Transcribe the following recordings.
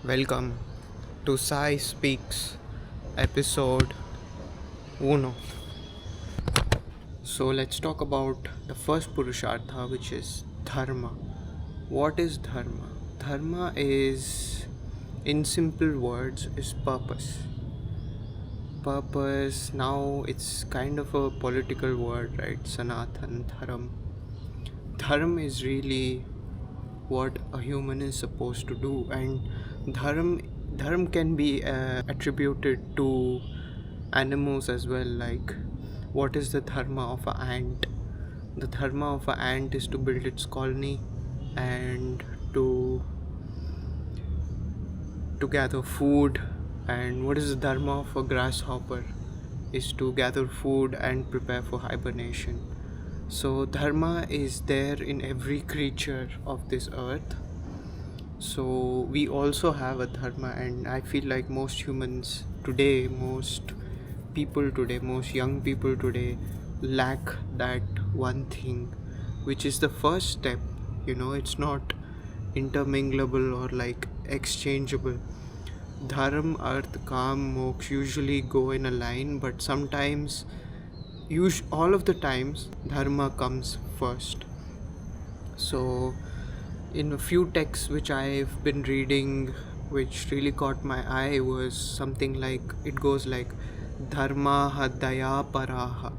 Welcome to Sai Speaks episode 1. So let's talk about the first Purushartha, which is Dharma. What is Dharma? Dharma is, in simple words, is purpose. Purpose, now it's kind of a political word, right? Sanatan, Dharam. Dharma is really what a human is supposed to do, and dharma can be attributed to animals as well. Like, what is the dharma of an ant? The dharma of an ant is to build its colony and to gather food. And what is the dharma of a grasshopper? Is to gather food and prepare for hibernation. So dharma is there in every creature of this earth. So we also have a dharma, and I feel like most humans today, most people today, most young people today lack that one thing, which is the first step. It's not interminglable or like exchangeable. Dharma, Artha, Kam, Moksha usually go in a line, but sometimes, all of the times, Dharma comes first. So, in a few texts which I've been reading, which really caught my eye, was something like, it goes like Dharma Daya Paraha.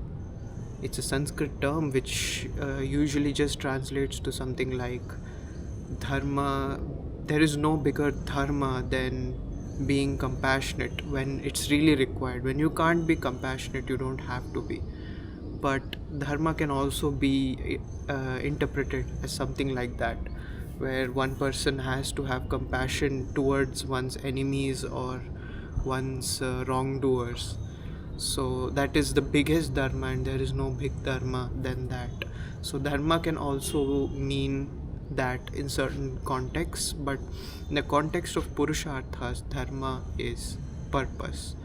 It's a Sanskrit term which usually just translates to something like Dharma. There is no bigger Dharma than being compassionate when it's really required. When you can't be compassionate, you don't have to be. But Dharma can also be interpreted as something like that, where one person has to have compassion towards one's enemies or one's wrongdoers. So that is the biggest dharma, and there is no big dharma than that. So dharma can also mean that in certain contexts, but in the context of purusharthas, dharma is purpose.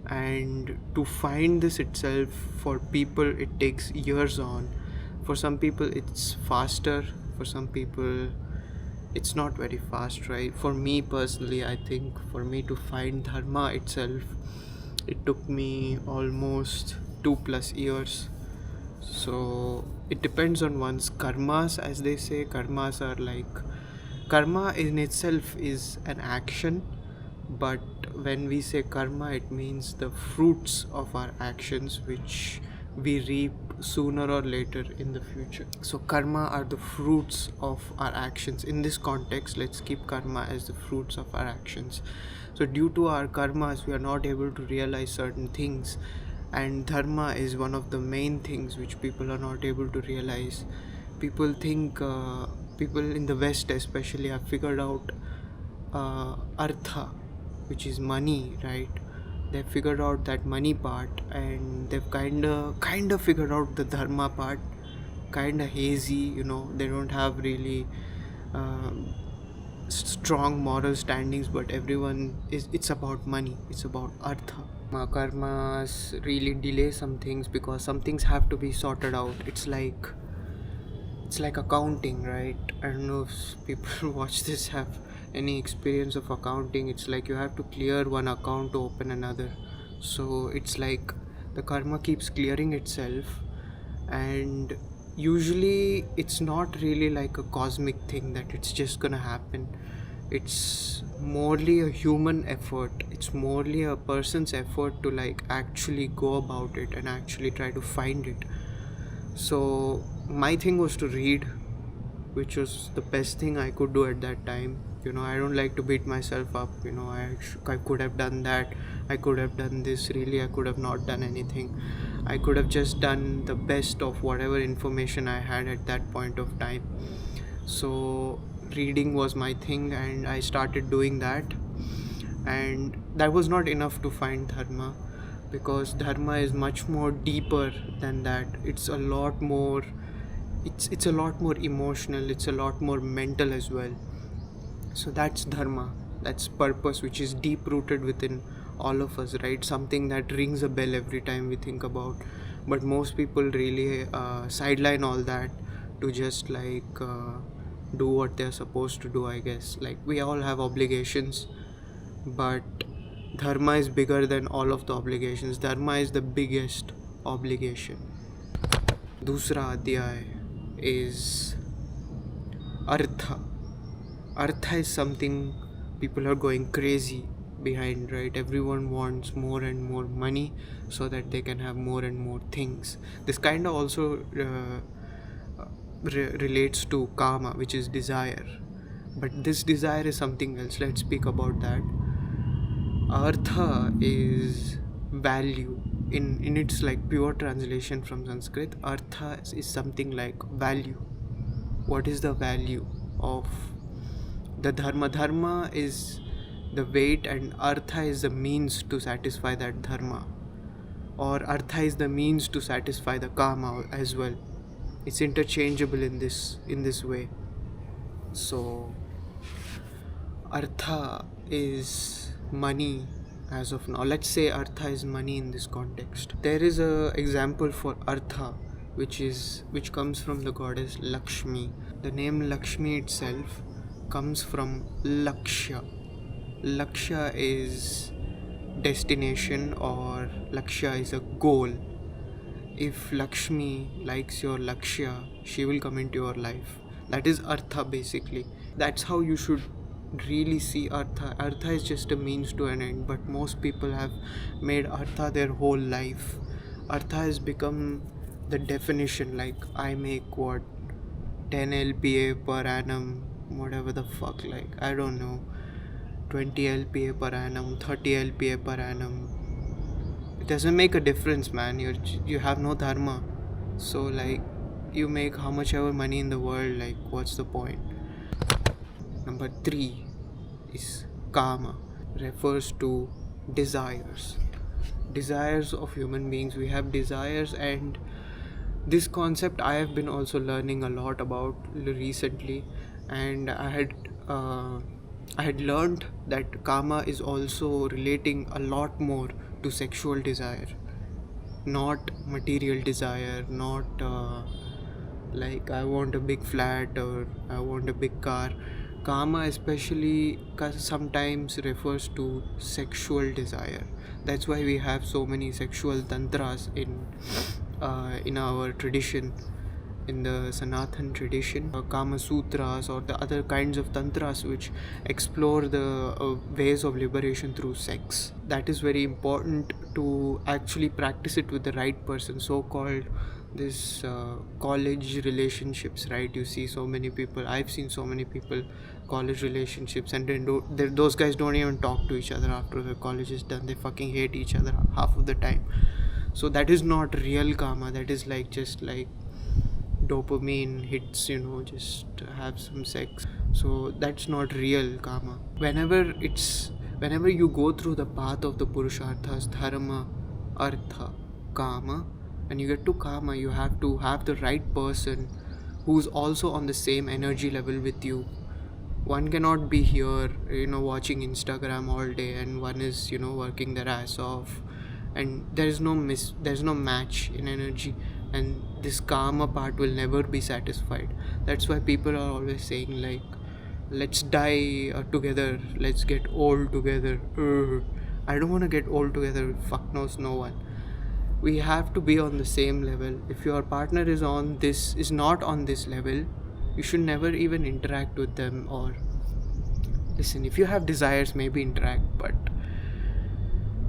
And to find this itself, for people it takes years on. For some people it's faster, for some people it's not very fast, right? For me personally, I think for me to find dharma itself, it took me almost 2+ years. So it depends on one's karmas, as they say. Karmas are like, karma in itself is an action, but when we say karma, it means the fruits of our actions which we reap sooner or later in the future. So karma are the fruits of our actions. In this context, let's keep karma as the fruits of our actions. So due to our karmas, we are not able to realize certain things, and dharma is one of the main things which people are not able to realize. People think, people in the West especially, have figured out Artha, which is money, right? They've figured out that money part, and they've kind of figured out the dharma part, kind of hazy. They don't have really strong moral standings, but it's about money, it's about Artha. Karmas really delay some things because some things have to be sorted out. It's like accounting, right? I don't know if people watch this have any experience of accounting. It's like you have to clear one account to open another. So it's like the karma keeps clearing itself, and usually it's not really like a cosmic thing that it's just gonna happen. It's morely a human effort. It's morely a person's effort to like actually go about it and actually try to find it. So my thing was to read, which was the best thing I could do at that time. I don't like to beat myself up. I could have done that, I could have done this. Really, I could have not done anything. I could have just done the best of whatever information I had at that point of time. So reading was my thing, and I started doing that. And that was not enough to find dharma, because dharma is much more deeper than that. It's a lot more emotional, it's a lot more mental as well. So that's dharma, that's purpose, which is deep rooted within all of us, right? Something that rings a bell every time we think about. But most people really sideline all that to just like do what they're supposed to do, I guess. Like, we all have obligations, but dharma is bigger than all of the obligations. Dharma is the biggest obligation. दूसरा अध्याय is Artha. Artha is something people are going crazy behind, right? Everyone wants more and more money so that they can have more and more things. This kind of also relates to kama, which is desire. But this desire is something else. Let's speak about that. Artha is value. In its like pure translation from Sanskrit, Artha is something like value. What is the value of the dharma? Dharma is the weight and Artha is the means to satisfy that dharma. Or Artha is the means to satisfy the kama as well. It's interchangeable in this way. So Artha is money as of now. Let's say Artha is money in this context. There is a example for Artha which comes from the goddess Lakshmi. The name Lakshmi itself comes from Lakshya. Lakshya is destination, or Lakshya is a goal. If Lakshmi likes your Lakshya, she will come into your life. That is Artha basically. That's how you should really see Artha. Artha is just a means to an end, but most people have made Artha their whole life. Artha has become the definition, like I make what 10 LPA per annum, whatever the fuck, like I don't know, 20 LPA per annum, 30 LPA per annum. It doesn't make a difference, man. You have no dharma, so like you make how much ever money in the world, like what's the point? Number 3 is kama. Refers to desires. Desires of human beings. We have desires, and this concept I have been also learning a lot about recently, and I had learned that kama is also relating a lot more to sexual desire, not material desire, not like I want a big flat or I want a big car. Kama especially sometimes refers to sexual desire. That's why we have so many sexual tantras in our tradition, in the Sanathan tradition, Kama Sutras or the other kinds of tantras which explore the ways of liberation through sex. That is very important to actually practice it with the right person. So-called this college relationships, right? You see so many people, I've seen so many people, college relationships, and then those guys don't even talk to each other after the college is done. They fucking hate each other half of the time. So that is not real kama. That is like just like dopamine hits, just have some sex. So that's not real kama. Whenever you go through the path of the purusharthas, dharma, artha, kama, and you get to kama, you have to have the right person who's also on the same energy level with you. One cannot be here, watching Instagram all day, and one is, working their ass off, and there's no match in energy, and this karma part will never be satisfied. That's why people are always saying like, let's die together, let's get old together. I don't want to get old together. Fuck knows no one. We have to be on the same level. If your partner is not on this level, you should never even interact with them. Or listen, if you have desires, maybe interact, but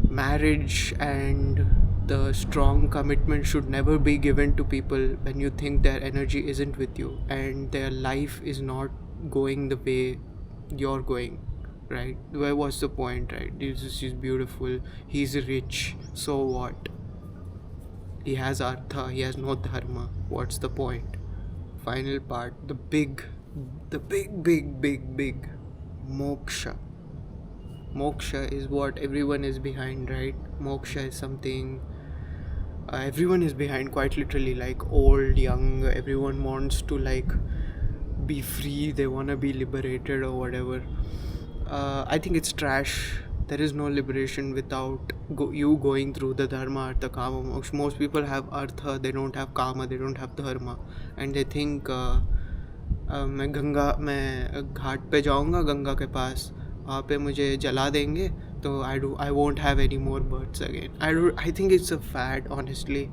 marriage and the strong commitment should never be given to people when you think their energy isn't with you and their life is not going the way you're going, right? What's the point, right? She's beautiful, he's rich, so what? He has Artha, he has no Dharma. What's the point? Final part, the big Moksha. Moksha is what everyone is behind, right? Moksha is something everyone is behind, quite literally, like old, young, everyone wants to like be free, they want to be liberated or whatever. I think it's trash. There is no liberation without you going through the Dharma, Artha, Kama, Moksha. Most people have Artha, they don't have Kama, they don't have Dharma, and they think मैं घाट पे जाऊंगा गंगा के पास वहाँ पे मुझे जला देंगे तो I won't have any more birds again. I think it's a fad honestly.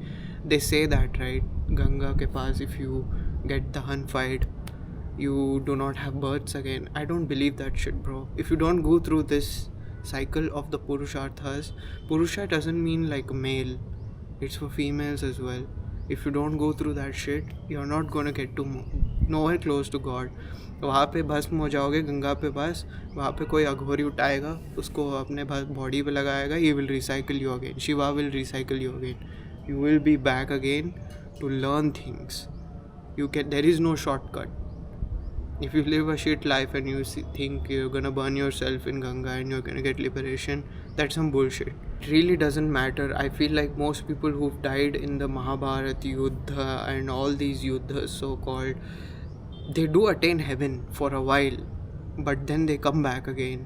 They say that right, Ganga के पास if you get deified you do not have births again. I don't believe that shit, bro. If you don't go through this cycle of the purusharthas, purusha doesn't mean like male, it's for females as well. If you don't go through that shit, you're not gonna get to nowhere close to God. वहाँ पे भस्म हो जाओगे गंगा पे बस. वहाँ पे कोई अघोरी उठाएगा, उसको अपने बॉडी पे लगाएगा. he will recycle you again. Shiva will recycle you again. You will be back again to learn things. There is no shortcut. If you live a shit life and you think you're gonna burn yourself in Ganga and you're gonna get liberation, that's some bullshit. It really doesn't matter. I feel like most people who've died in the Mahabharata Yuddha and all these Yuddhas so called, they do attain heaven for a while, but then they come back again.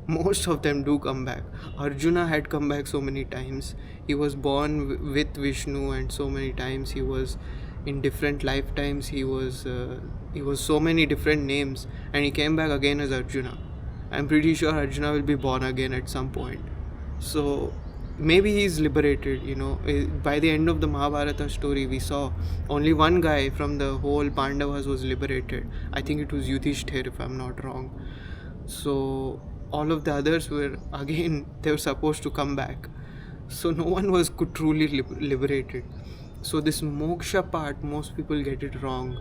Most of them do come back. Arjuna had come back so many times. He was born with Vishnu, and so many times he was in different lifetimes. He was so many different names, and he came back again as Arjuna. I'm pretty sure Arjuna will be born again at some point. So maybe he's liberated. By the end of the Mahabharata story, we saw only one guy from the whole Pandavas was liberated. I think it was Yudhishthir, if I'm not wrong. So all of the others were again, they were supposed to come back. So no one was truly liberated. So this moksha part, most people get it wrong.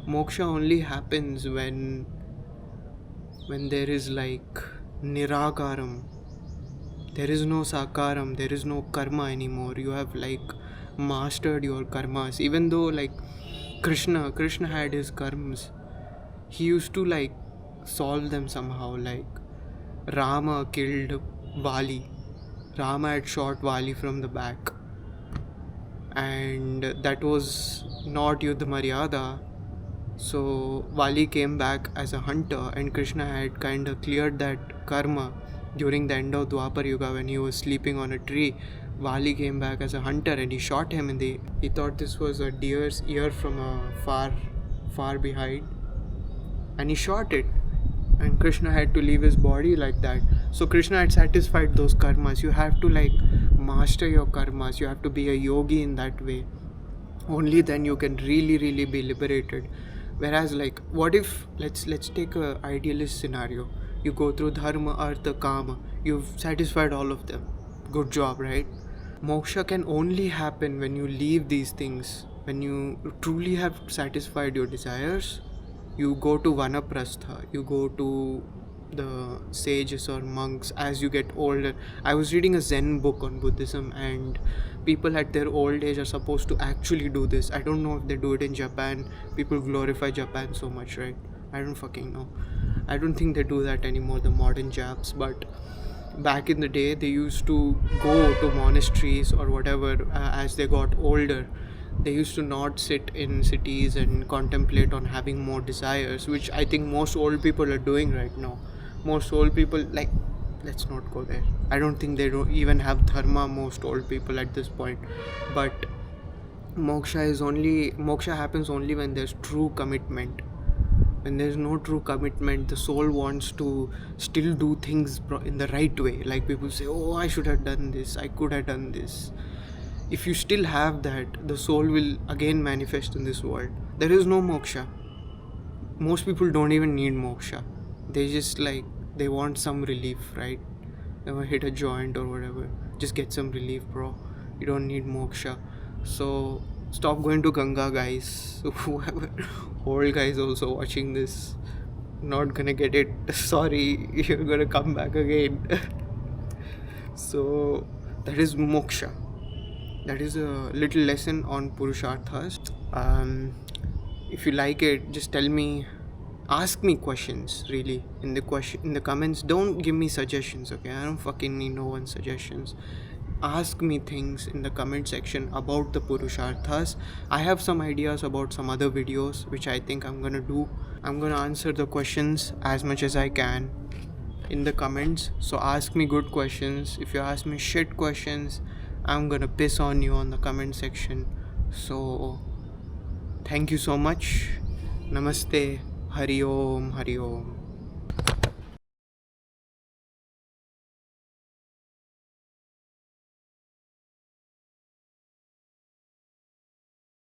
Moksha only happens when there is like nirakaram. There is no sakaram, there is no karma anymore. You have like mastered your karmas. Even though like Krishna had his karmas, he used to like solve them somehow. Like Rama killed Vali. Rama had shot Vali from the back, and that was not Yuddha Maryada. So Vali came back as a hunter, and Krishna had kind of cleared that karma during the end of Dwapar Yuga when he was sleeping on a tree. Vali came back as a hunter and he shot him in the. He thought this was a deer's ear from a far behind, and he shot it. And Krishna had to leave his body like that. So Krishna had satisfied those karmas. You have to like master your karmas. You have to be a yogi in that way. Only then you can really, really be liberated. Whereas like, what if let's take a idealist scenario. You go through Dharma, Artha, Kama. You've satisfied all of them. Good job, right? Moksha can only happen when you leave these things. When you truly have satisfied your desires, you go to Vanaprastha, you go to the sages or monks as you get older. I was reading a Zen book on Buddhism, and people at their old age are supposed to actually do this. I don't know if they do it in Japan. People glorify Japan so much, right? I don't fucking know. I don't think they do that anymore, the modern Japs, but back in the day they used to go to monasteries or whatever as they got older. They used to not sit in cities and contemplate on having more desires, which I think most old people are doing right now. Most old people, like, let's not go there. I don't think they don't even have dharma, most old people at this point. But moksha happens only when there's true commitment. When there's no true commitment, the soul wants to still do things in the right way. Like people say, oh, I should have done this, I could have done this. If you still have that, the soul will again manifest in this world. There is no moksha. Most people don't even need moksha. They just like, they want some relief, right? They want to hit a joint or whatever. Just get some relief, bro. You don't need moksha. So stop going to Ganga, guys. Whoever old guys also watching this, not gonna get it. Sorry, you're gonna come back again. So that is moksha. That is a little lesson on Purusharthas. If you like it, just tell me, ask me questions really in the comments. Don't give me suggestions, okay? I don't fucking need no one's suggestions. Ask me things in the comment section about the Purusharthas. I have some ideas about some other videos which I think I'm gonna do. I'm gonna answer the questions as much as I can in the comments. So ask me good questions. If you ask me shit questions, I'm gonna piss on you on the comment section. So thank you so much. Namaste. Hari Om. Hari Om.